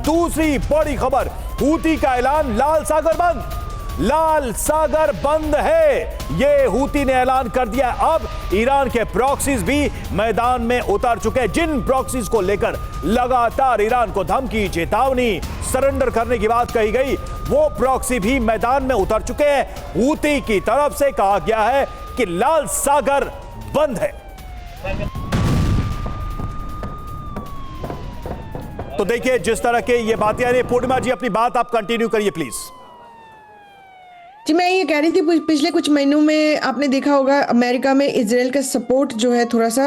दूसरी बड़ी खबर, हूती का ऐलान, लाल सागर बंद। लाल सागर बंद है, यह हूती ने ऐलान कर दिया। अब ईरान के प्रॉक्सीज भी मैदान में उतर चुके हैं, जिन प्रॉक्सीज को लेकर लगातार ईरान को धमकी, चेतावनी, सरेंडर करने की बात कही गई, वो प्रॉक्सी भी मैदान में उतर चुके हैं। हूती की तरफ से कहा गया है कि लाल सागर बंद है। तो देखिए जिस तरह के ये बातें आ रही है, पूर्णिमा जी अपनी बात आप कंटिन्यू करिए प्लीज। जी, मैं ये कह रही थी पिछले कुछ महीनों में आपने देखा होगा अमेरिका में इजराइल का सपोर्ट जो है थोड़ा सा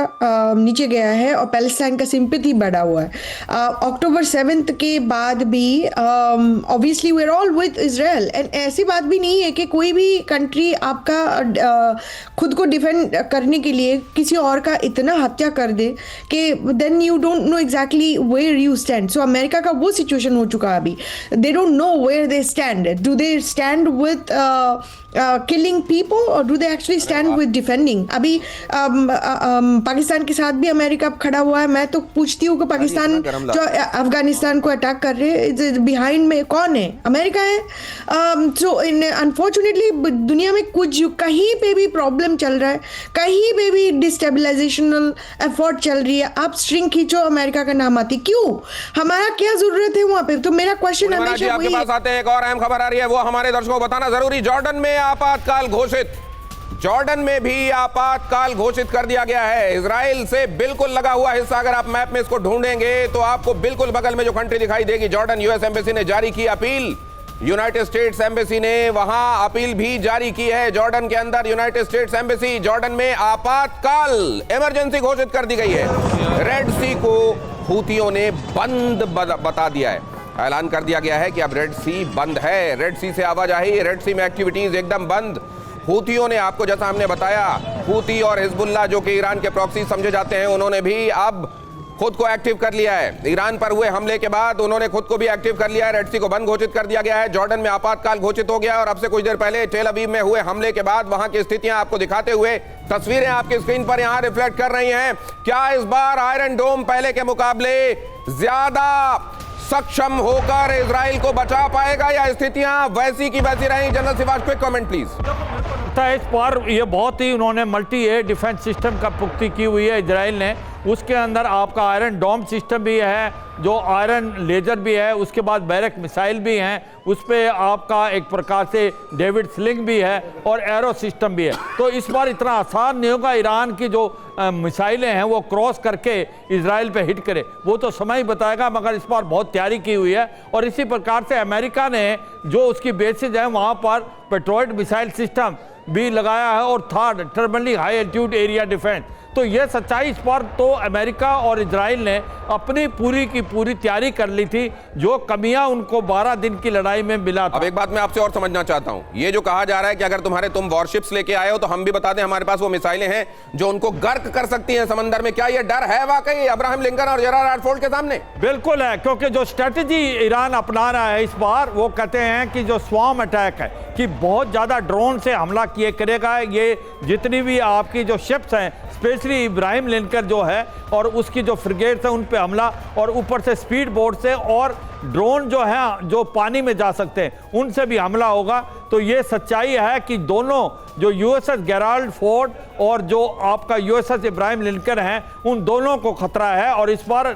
नीचे गया है और पैलेस्टाइन का सिंपैथी बढ़ा हुआ है। अक्टूबर 7 के बाद भी obviously we are all with Israel, and ऐसी बात भी नहीं है कि कोई भी कंट्री आपका खुद को डिफेंड करने के लिए किसी और का इतना हत्या कर दे कि then you don't know exactly where you stand. So America का वो सिचुएशन हो चुका है अभी, they don't know where they stand. Do they stand with killing people or do they actually stand with defending? अभी पाकिस्तान के साथ भी अमेरिका खड़ा हुआ है। मैं तो पूछती हूँ कि पाकिस्तान जो अफगानिस्तान को अटैक कर रहे हैं, बिहाइंड में कौन है? अमेरिका है। सो अनफॉर्चुनेटली दुनिया में कुछ कहीं पे भी प्रॉब्लम चल रहा है, कहीं पे भी डिस्टेबलाइजेशनल एफर्ट चल रही है, आप स्ट्रिंग खींचो, अमेरिका का नाम आती। क्यों? हमारा क्या जरूरत है वहां पे? तो मेरा क्वेश्चन हमेशा आपके पास आते हैं, एक और अहम खबर आ रही है, वो हमारे दर्शकों को बताना जरूरी। जॉर्डन में आपातकाल घोषित, जॉर्डन में भी आपातकाल घोषित कर दिया गया है। इजराइल से बिल्कुल लगा हुआ हिस्सा, अगर आप मैप में इसको ढूंढेंगे तो आपको बिल्कुल बगल में जो कंट्री दिखाई देगी जॉर्डन। यूएस एम्बेसी ने जारी की अपील, यूनाइटेड स्टेट्स एम्बेसी ने वहां अपील भी जारी की है। जॉर्डन के अंदर यूनाइटेड स्टेट्स एम्बेसी, जॉर्डन में आपातकाल इमरजेंसी घोषित कर दी गई है। रेड सी को हूतियों ने बंद बता दिया है, ऐलान कर दिया गया है कि अब रेड सी बंद है। रेड सी से आवाजाही, रेड सी में एक्टिविटीज एकदम बंद। हूतियों ने, आपको जैसा हमने बताया, हूती और हिजबुल्लाह जो कि ईरान के प्रॉक्सी समझे जाते हैं, उन्होंने भी अब खुद को एक्टिव कर लिया है। ईरान पर हुए हमले के बाद उन्होंने खुद को भी एक्टिव कर लिया है। रेड सी को बंद घोषित कर दिया गया है। जॉर्डन में आपातकाल घोषित हो गया है और अब से कुछ देर पहले टेल अवीव में हुए हमले के बाद वहां की स्थितियां आपको दिखाते हुए तस्वीरें आपकी स्क्रीन पर यहां रिफ्लेक्ट कर रही हैं। क्या इस बार आयरन डोम पहले के मुकाबले ज्यादा सक्षम होकर इजराइल को बचा पाएगा या स्थितियां वैसी की वैसी रहेंगी? जनरल सिवाज, क्विक कमेंट प्लीज। इस बार ये बहुत ही उन्होंने मल्टी एयर डिफेंस सिस्टम का पुख्ती की हुई है इजराइल ने। उसके अंदर आपका आयरन डोम सिस्टम भी है, जो आयरन लेजर भी है, उसके बाद बैरक मिसाइल भी हैं, उस पर आपका एक प्रकार से डेविड स्लिंग भी है और एरो सिस्टम भी है। तो इस बार इतना आसान नहीं होगा ईरान की जो मिसाइलें हैं वो क्रॉस करके इजराइल पे हिट करे, वो तो समय ही बताएगा, मगर इस बार बहुत तैयारी की हुई है। और इसी प्रकार से अमेरिका ने जो उसकी बेसिस है वहाँ पर पेट्रोइड मिसाइल सिस्टम भी लगाया है और third terminally high altitude area defence. तो यह सच्चाई इस पर तो अमेरिका और इजराइल ने अपनी पूरी की पूरी तैयारी कर ली थी, जो कमियां उनको 12 दिन की लड़ाई में मिला था। अब एक बात मैं आपसे और समझना चाहता हूं, ये जो कहा जा रहा है कि अगर तुम वॉरशिप्स लेके आए हो तो हम भी बता दें हमारे पास वो मिसाइलें हैं जो उनको गर्क कर सकती हैं समंदर में, क्या ये डर है वाकई अब्राहम लिंकन और जेराल्ड आर्टफोर्ड के सामने? बिल्कुल है, क्योंकि जो स्ट्रेटेजी ईरान अपना रहा है इस बार, वो कहते हैं कि जो स्वार्म अटैक है, कि बहुत ज्यादा ड्रोन से हमला किए करेगा। ये जितनी भी आपकी जो शिप्स हैं, स्पेशली इब्राहिम लिंकन जो है और उसकी जो फ्रिगेट्स हैं, उन पे हमला, और ऊपर से स्पीड बोट से और ड्रोन जो है जो पानी में जा सकते हैं उनसे भी हमला होगा। तो ये सच्चाई है कि दोनों जो यूएसएस जेराल्ड फोर्ड और जो आपका यूएसएस इब्राहिम लिंकन है, उन दोनों को खतरा है। और इस बार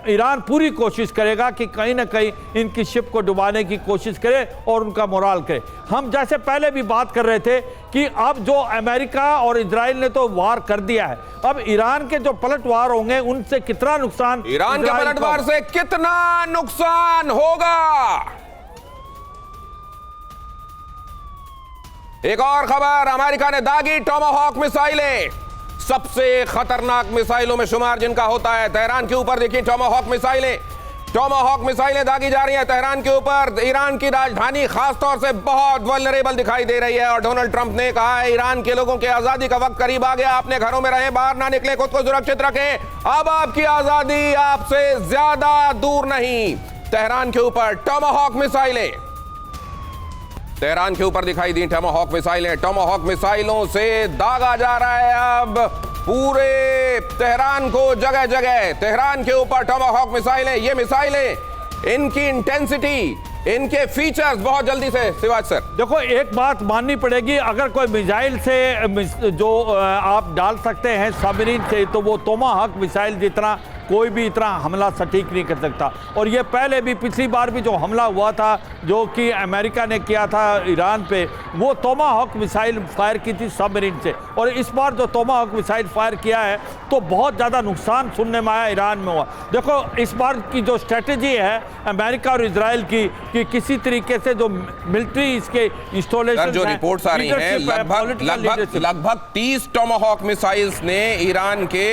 ईरान पूरी कोशिश करेगा कि कहीं ना कहीं इनकी शिप को डुबाने की कोशिश करे और उनका मोराल करे। हम जैसे पहले भी बात कर रहे थे कि अब जो अमेरिका और इजराइल ने तो वार कर दिया है, अब ईरान के जो पलटवार होंगे उनसे कितना नुकसान, ईरान के पलटवार से कितना नुकसान होगा? एक और खबर, अमेरिका ने दागी टोमाहॉक मिसाइलें, सबसे खतरनाक मिसाइलों में शुमार जिनका होता है। तेहरान के ऊपर देखिए टोमाहॉक मिसाइलें दागी जा रही हैं तेहरान के ऊपर। ईरान की राजधानी खासतौर से बहुत वल्नरेबल दिखाई दे रही है और डोनाल्ड ट्रंप ने कहा है ईरान के लोगों की आजादी का वक्त करीब आ गया, अपने घरों में रहें, बाहर ना निकले, खुद को सुरक्षित रखें, अब आपकी आजादी आपसे ज्यादा दूर नहीं। तेहरान के ऊपर टोमाहॉक मिसाइलें, तेहरान के ऊपर दिखाई दी टोमाहॉक मिसाइलें। टोमाहॉक मिसाइलों से दागा जा रहा है अब पूरे तेहरान को, जगह जगह तेहरान के ऊपर टोमाहॉक मिसाइलें। ये मिसाइलें इनकी इंटेंसिटी, इनके फीचर्स बहुत जल्दी से। शिवाज सर, देखो एक बात माननी पड़ेगी, अगर कोई मिसाइल से जो आप डाल सकते हैं सबमरीन से, तो वो टोमाहॉक मिसाइल जितना कोई भी इतना हमला सटीक नहीं कर सकता। और ये पहले भी, पिछली बार भी जो हमला हुआ था जो कि अमेरिका ने किया था ईरान पे, वो टोमाहॉक मिसाइल फायर की थी सबमरीन से। और इस बार जो टोमाहॉक मिसाइल फायर किया है तो बहुत ज़्यादा नुकसान सुनने में आया, ईरान में हुआ। देखो इस बार की जो स्ट्रेटजी है अमेरिका और इजराइल की, कि किसी तरीके से जो मिलिट्री इसके इंस्टॉलेशन, जो रिपोर्ट्स आ रही हैं, लगभग 30 टोमाहॉक मिसाइल्स ने ईरान के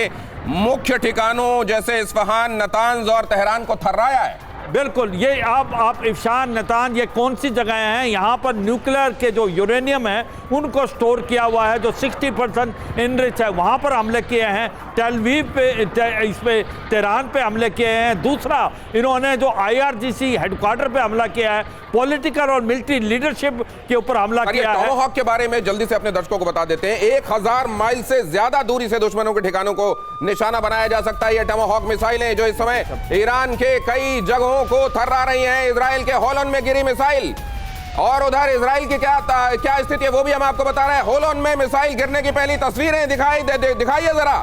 मुख्य ठिकानों जैसे इस्फहान, नतांज और तेहरान को थर्राया है। बिल्कुल, ये आप इफ्शान, नतान, ये कौन सी जगह हैं? यहाँ पर न्यूक्लियर के जो यूरेनियम है उनको स्टोर किया हुआ है, जो 60% इनरिच है, वहाँ पर हमले किए हैं। टेलवीव पे, इस पे तेहरान पे हमले किए हैं। दूसरा, इन्होंने जो IRGC हेडक्वार्टर पे हमला किया है, पॉलिटिकल और मिलिट्री लीडरशिप के ऊपर हमला किया है। टोमाहॉक के बारे में जल्दी से अपने दर्शकों को बता देते हैं। 1000 माइल से ज्यादा दूरी से दुश्मनों के ठिकानों को निशाना बनाया जा सकता है। ये टोमाहॉक मिसाइलें जो इस समय ईरान के कई जगहों को थर्रा रही हैं। इजराइल के होलन में गिरी मिसाइल, और उधर इजराइल की क्या स्थिति है वो भी हम आपको बता रहे हैं। होलन में मिसाइल गिरने की पहली तस्वीरें दिखाइए जरा।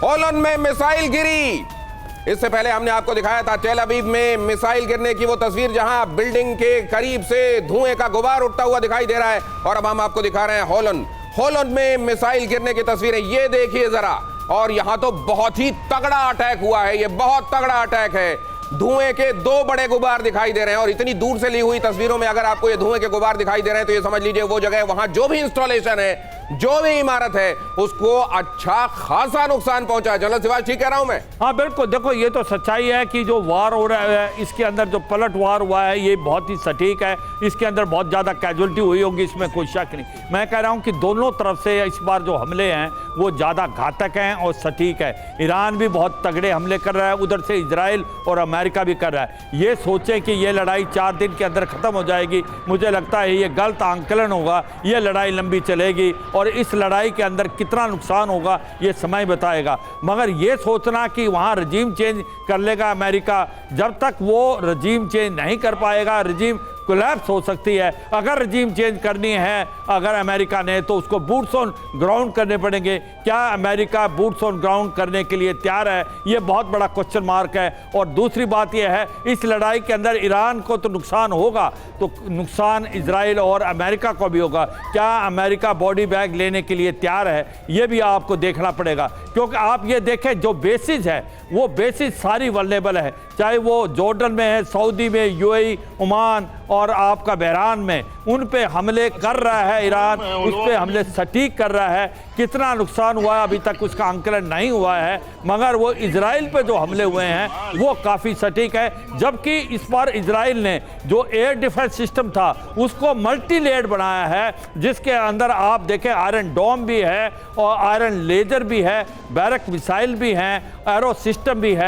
होलन में मिसाइल गिरी, इससे पहले हमने आपको दिखाया था टेल अवीव में मिसाइल गिरने की वो तस्वीर, जहां बिल्डिंग के करीब से धुएं का गुबार उठता हुआ दिखाई दे रहा है। और अब हम आपको दिखा रहे हैं होलन में मिसाइल गिरने की तस्वीरें, ये देखिए जरा। और यहां तो बहुत ही तगड़ा अटैक हुआ है, ये बहुत तगड़ा अटैक है। धुएं के 2 बड़े गुबार दिखाई दे रहे हैं, और इतनी दूर से ली हुई तस्वीरों में अगर आपको ये धुएं के गुबार दिखाई दे रहे हैं तो ये समझ लीजिए वो जगह, वहां जो भी इंस्टॉलेशन है, जो भी इमारत है, उसको अच्छा खासा नुकसान पहुंचा है। जनरल शिवाज, ठीक कह रहा हूं मैं? हाँ बिल्कुल, देखो ये तो सच्चाई है कि जो वार हो रहा है, इसके अंदर जो पलट वार हुआ है, ये बहुत ही सटीक है। इसके अंदर बहुत ज़्यादा कैजुअलिटी हुई होगी, इसमें कोई शक नहीं। मैं कह रहा हूँ कि दोनों तरफ से इस बार जो हमले हैं वो ज़्यादा घातक हैं और सटीक है। ईरान भी बहुत तगड़े हमले कर रहा है, उधर से इजराइल और अमेरिका भी कर रहा है। ये सोचें कि ये लड़ाई 4 दिन के अंदर ख़त्म हो जाएगी, मुझे लगता है ये गलत आंकलन होगा। ये लड़ाई लंबी चलेगी और इस लड़ाई के अंदर कितना नुकसान होगा ये समय बताएगा। मगर ये सोचना कि वहाँ रजीम चेंज कर लेगा अमेरिका, जब तक वो रजीम चेंज नहीं कर पाएगा, रजीम कोलैप्स हो सकती है। अगर रजीम चेंज करनी है अगर अमेरिका ने, तो उसको बूट्स ऑन ग्राउंड करने पड़ेंगे। क्या अमेरिका बूट्स ऑन ग्राउंड करने के लिए तैयार है? ये बहुत बड़ा क्वेश्चन मार्क है। और दूसरी बात यह है, इस लड़ाई के अंदर ईरान को तो नुकसान होगा, तो नुकसान इजराइल और अमेरिका को भी होगा। क्या अमेरिका बॉडी बैग लेने के लिए तैयार है? ये भी आपको देखना पड़ेगा, क्योंकि आप ये देखें जो बेसिस है वो बेसिस सारी वल्नेबल है, चाहे वो जॉर्डन में है, सऊदी में, UAE, ओमान और आपका बहरान में, उन पे हमले कर रहा है ईरान, उस पे हमले सटीक कर रहा है। कितना नुकसान हुआ है अभी तक उसका आंकलन नहीं हुआ है, मगर वो इजराइल पे जो हमले हुए हैं वो काफ़ी सटीक है। जबकि इस बार इजराइल ने जो एयर डिफेंस सिस्टम था उसको मल्टी लेयर्ड बनाया है, जिसके अंदर आप देखें आयरन डोम भी है और आयरन लेजर भी है, बैरक मिसाइल भी हैं, एरो सिस्टम भी है।